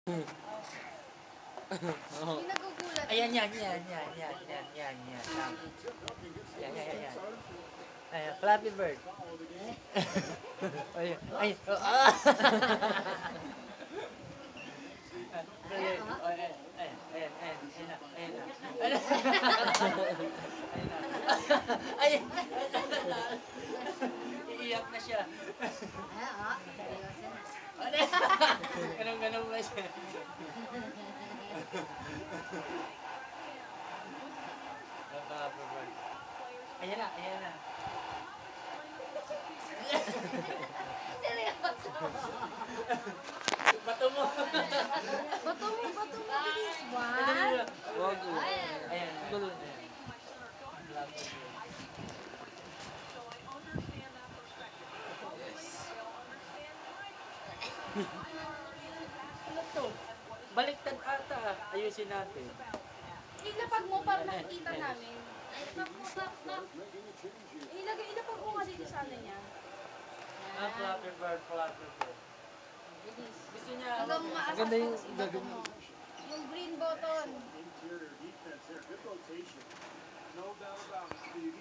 Oo. Yung nagugulat. Ayan, yan. Yan. Ayan, Flappy Bird. Ayan, ay, oh, ah! Ayan. Iiyak na siya. Seryoso na. Ganun ba siya? Ayan na. Seryoso. Bato mo. Bato mo, bilis. One. Wag. Ayan. Ayan. Gulo. Ano to? Baliktad ata. Ayusin natin. Ilapag mo para makikita namin. Ilapag mo nga dito sa ano niya. Ah, Flappy Bird. Bilis. Gusto niya. Hanggang maasas Maganda yung mo, ibato mo. Yung green button. Interior defense there. Good rotation. No doubt about it, Steve.